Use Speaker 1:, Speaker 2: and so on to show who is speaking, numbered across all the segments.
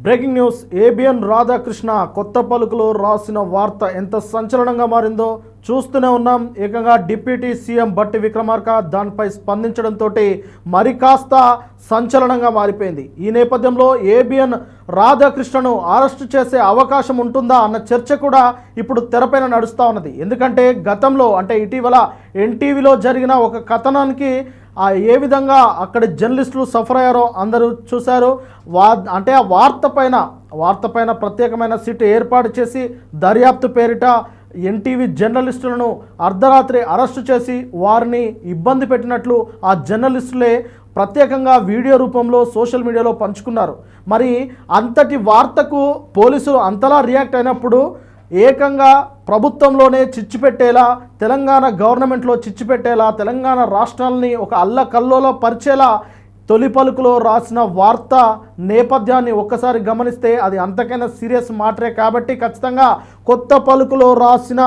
Speaker 1: Breaking news. ABN Radhakrishna కొత్త పలుకులో రాసిన వార్త ఎంత సంచలనంగా మారిందో చూస్తూనే ఉన్నాం. ఏకంగా డిప్యూటీ సీఎం బట్టి విక్రమార్క దానిపై స్పందించడంతో మరి కాస్త సంచలనంగా మారిపోయింది. ఈ నేపథ్యంలో ఏబిఎన్ రాధాకృష్ణను అరెస్టు చేసే అవకాశం ఉంటుందా అన్న చర్చ కూడా ఇప్పుడు తెరపైన నడుస్తూ ఉన్నది. ఎందుకంటే గతంలో అంటే ఇటీవల ఎన్టీవీలో జరిగిన ఒక కథనానికి ఏ విధంగా అక్కడ జర్నలిస్టులు సఫర్ అయ్యారో అందరూ చూశారు. అంటే ఆ వార్త పైన ప్రత్యేకమైన సిట్ ఏర్పాటు చేసి దర్యాప్తు పేరిట ఎన్టీవీ జర్నలిస్టులను అర్ధరాత్రి అరెస్టు చేసి వారిని ఇబ్బంది పెట్టినట్లు ఆ జర్నలిస్టులే ప్రత్యేకంగా వీడియో రూపంలో సోషల్ మీడియాలో పంచుకున్నారు. మరి అంతటి వార్తకు పోలీసులు అంతలా రియాక్ట్ అయినప్పుడు ఏకంగా ప్రభుత్వంలోనే చిచ్చు పెట్టేలా, తెలంగాణ గవర్నమెంట్లో చిచ్చు పెట్టేలా, తెలంగాణ రాష్ట్రాలని ఒక అల్లకల్లోలో పరిచేలా తొలి పలుకులో రాసిన వార్త నేపథ్యాన్ని ఒక్కసారి గమనిస్తే అది అంతకైనా సీరియస్ మాటరే. కాబట్టి ఖచ్చితంగా కొత్త పలుకులో రాసిన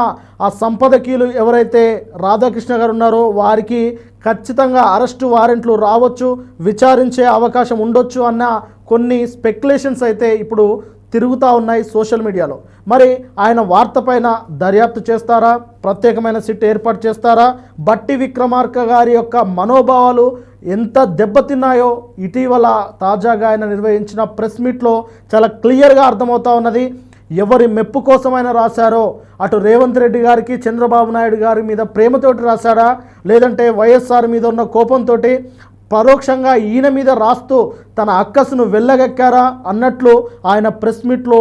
Speaker 1: ఆ సంపదకీయులు ఎవరైతే రాధాకృష్ణ గారు ఉన్నారో వారికి ఖచ్చితంగా అరెస్టు వారెంట్లు రావచ్చు, విచారించే అవకాశం ఉండొచ్చు అన్న కొన్ని స్పెక్యులేషన్స్ అయితే ఇప్పుడు తిరుగుతూ ఉన్నాయి సోషల్ మీడియాలో. మరి ఆయన వార్త పైన దర్యాప్తు చేస్తారా, ప్రత్యేకమైన సిట్ ఏర్పాటు చేస్తారా, బట్టి విక్రమార్క గారి యొక్క మనోభావాలు ఎంత దెబ్బతిన్నాయో ఇటీవల తాజాగా ఆయన నిర్వహించిన ప్రెస్ మీట్లో చాలా క్లియర్గా అర్థమవుతూ ఉన్నది. ఎవరి మెప్పు కోసమైనా రాశారో, అటు రేవంత్ రెడ్డి గారికి చంద్రబాబు నాయుడు గారి మీద ప్రేమతోటి రాశారా, లేదంటే వైఎస్ఆర్ మీద ఉన్న కోపంతో పరోక్షంగా ఈయన మీద రాస్తూ తన అక్కసును వెళ్ళగక్కారా అన్నట్లు ఆయన ప్రెస్ మీట్లో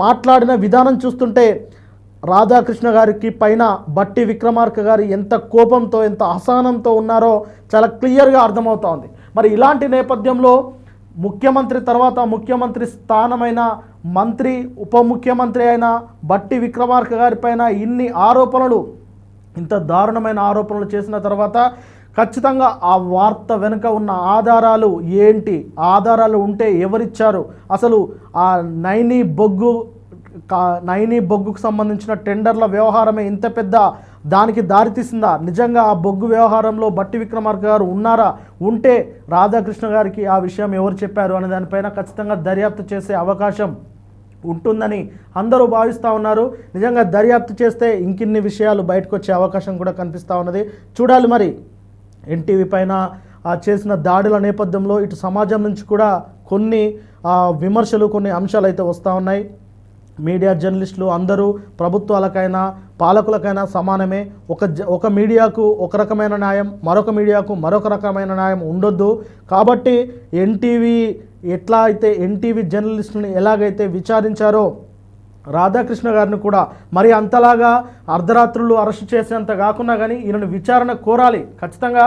Speaker 1: మాట్లాడిన విధానం చూస్తుంటే రాధాకృష్ణ గారికి పైన బట్టి విక్రమార్క గారు ఎంత కోపంతో, ఎంత అసహనంతో ఉన్నారో చాలా క్లియర్గా అర్థమవుతా ఉంది. మరి ఇలాంటి నేపథ్యంలో ముఖ్యమంత్రి తర్వాత ముఖ్యమంత్రి స్థానమైన మంత్రి, ఉప ముఖ్యమంత్రి అయిన బట్టి విక్రమార్క గారి పైన ఇన్ని ఆరోపణలు, ఇంత దారుణమైన ఆరోపణలు చేసిన తర్వాత ఖచ్చితంగా ఆ వార్త వెనుక ఉన్న ఆధారాలు ఏంటి, ఆధారాలు ఉంటే ఎవరిచ్చారు, అసలు ఆ నైనీ బొగ్గుకు సంబంధించిన టెండర్ల వ్యవహారమే ఇంత పెద్ద దానికి దారితీసిందా, నిజంగా ఆ బొగ్గు వ్యవహారంలో బట్టి విక్రమార్క గారు ఉన్నారా, ఉంటే రాధాకృష్ణ గారికి ఆ విషయం ఎవరు చెప్పారు అనే దానిపైన ఖచ్చితంగా దర్యాప్తు చేసే అవకాశం ఉంటుందని అందరూ భావిస్తూ ఉన్నారు. నిజంగా దర్యాప్తు చేస్తే ఇంకిన్ని విషయాలు బయటకు వచ్చే అవకాశం కూడా కనిపిస్తూ ఉన్నది. చూడాలి మరి ఎన్టీవీ పైన చేసిన దాడుల నేపథ్యంలో ఇటు సమాజం నుంచి కూడా కొన్ని విమర్శలు, కొన్ని అంశాలు అయితే వస్తూ ఉన్నాయి. మీడియా జర్నలిస్టులు అందరూ ప్రభుత్వాలకైనా పాలకులకైనా సమానమే. ఒక మీడియాకు ఒక రకమైన న్యాయం, మరొక మీడియాకు మరొక రకమైన న్యాయం ఉండొద్దు. కాబట్టి ఎన్టీవీ జర్నలిస్టులను ఎలాగైతే విచారించారో రాధాకృష్ణ గారిని కూడా మరి అంతలాగా అర్ధరాత్రులు అరెస్టు చేసేంత కాకుండా కానీ ఈయనను విచారణ కోరాలి. ఖచ్చితంగా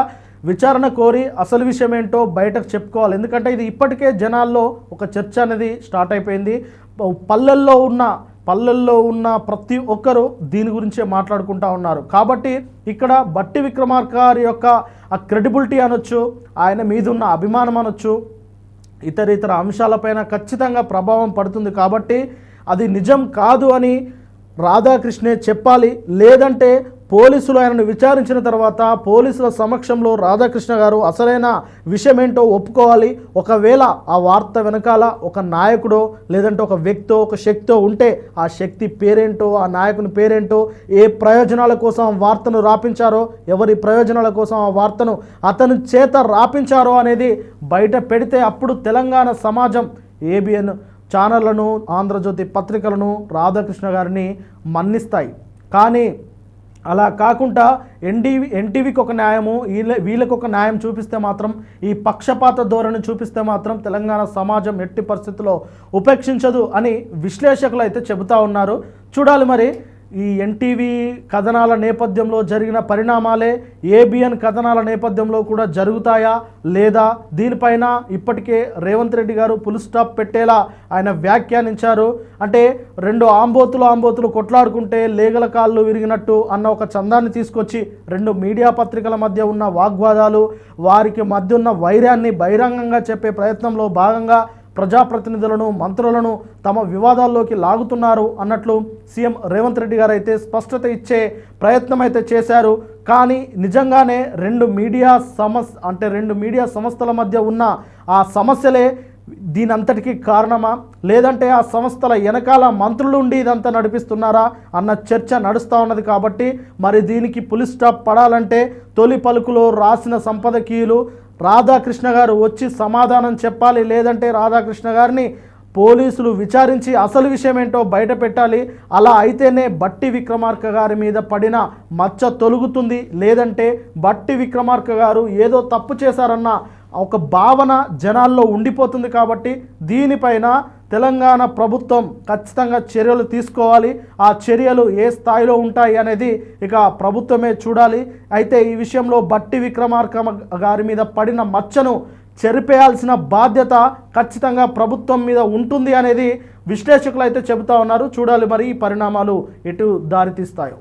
Speaker 1: విచారణ కోరి అసలు విషయం ఏంటో బయటకు చెప్పుకోవాలి. ఎందుకంటే ఇది ఇప్పటికే జనాల్లో ఒక చర్చ అనేది స్టార్ట్ అయిపోయింది. పల్లెల్లో ఉన్న ప్రతి ఒక్కరూ దీని గురించే మాట్లాడుకుంటూ ఉన్నారు. కాబట్టి ఇక్కడ బట్టి విక్రమార్క గారి యొక్క ఆ క్రెడిబిలిటీ అనొచ్చు, ఆయన మీద ఉన్న అభిమానం అనొచ్చు, ఇతర అంశాలపైన ఖచ్చితంగా ప్రభావం పడుతుంది. కాబట్టి అది నిజం కాదు అని రాధాకృష్ణే చెప్పాలి. లేదంటే పోలీసులు ఆయనను విచారించిన తర్వాత పోలీసుల సమక్షంలో రాధాకృష్ణ గారు అసలైన విషయం ఏంటో ఒప్పుకోవాలి. ఒకవేళ ఆ వార్త వెనకాల ఒక నాయకుడో లేదంటే ఒక వ్యక్తో, ఒక శక్తో ఉంటే ఆ శక్తి పేరేంటో, ఆ నాయకుని పేరేంటో, ఏ ప్రయోజనాల కోసం ఆ వార్తను రాపించారో, ఎవరి ప్రయోజనాల కోసం ఆ వార్తను అతని చేత రాపించారో అనేది బయట పెడితే అప్పుడు తెలంగాణ సమాజం ఏబిఎన్ ఛానళ్లను, ఆంధ్రజ్యోతి పత్రికలను రాధాకృష్ణ గారిని మన్నిస్తాయి. కానీ అలా కాకుండా ఎన్టీవీకి ఒక న్యాయము, వీళ్ళకు ఒక న్యాయం చూపిస్తే మాత్రం, ఈ పక్షపాత ధోరణి చూపిస్తే మాత్రం తెలంగాణ సమాజం ఎట్టి పరిస్థితుల్లో ఉపేక్షించదు అని విశ్లేషకులు అయితే చెబుతూ ఉన్నారు. చూడాలి మరి ఈ ఎన్టీవీ కథనాల నేపథ్యంలో జరిగిన పరిణామాలే ఏబిఎన్ కథనాల నేపథ్యంలో కూడా జరుగుతాయా లేదా, దీనిపైన ఇప్పటికే రేవంత్ రెడ్డి గారు ఫుల్ స్టాప్ పెట్టేలా ఆయన వ్యాఖ్యానించారు. అంటే రెండు ఆంబోతులు కొట్లాడుకుంటే లేగల కాళ్ళు విరిగినట్టు అన్న ఒక చందాన్ని తీసుకొచ్చి రెండు మీడియా పత్రికల మధ్య ఉన్న వాగ్వాదాలు, వారికి మధ్య ఉన్న వైరాన్ని బహిరంగంగా చెప్పే ప్రయత్నంలో భాగంగా ప్రజాప్రతినిధులను, మంత్రులను తమ వివాదాల్లోకి లాగుతున్నారు అన్నట్లు సీఎం రేవంత్ రెడ్డి గారు అయితే స్పష్టత ఇచ్చే ప్రయత్నం అయితే చేశారు. కానీ నిజంగానే రెండు మీడియా సంస్థల మధ్య ఉన్న ఆ సమస్యలే దీనంతటికీ కారణమా, లేదంటే ఆ సంస్థల వెనకాల మంత్రులు ఉండి ఇదంతా నడిపిస్తున్నారా అన్న చర్చ నడుస్తూ ఉన్నది. కాబట్టి మరి దీనికి పులి స్టాప్ పడాలంటే తొలి పలుకులో రాసిన సంపాదకీయులు రాధాకృష్ణ గారు వచ్చి సమాధానం చెప్పాలి. లేదంటే రాధాకృష్ణ గారిని పోలీసులు విచారించి అసలు విషయం ఏంటో బయట పెట్టాలి. అలా అయితేనే బట్టి విక్రమార్క గారి మీద పడిన మచ్చ తొలుగుతుంది. లేదంటే బట్టి విక్రమార్క గారు ఏదో తప్పు చేశారన్న ఒక భావన జనాల్లో ఉండిపోతుంది. కాబట్టి దీనిపైన తెలంగాణ ప్రభుత్వం ఖచ్చితంగా చర్యలు తీసుకోవాలి. ఆ చర్యలు ఏ స్థాయిలో ఉంటాయి అనేది ఇక ప్రభుత్వమే చూడాలి. అయితే ఈ విషయంలో బట్టి విక్రమార్క గారి మీద పడిన మచ్చను చెరిపేయాల్సిన బాధ్యత ఖచ్చితంగా ప్రభుత్వం మీద ఉంటుంది అనేది విశ్లేషకులు అయితే చెబుతా ఉన్నారు. చూడాలి మరి ఈ పరిణామాలు ఎటు దారితీస్తాయో.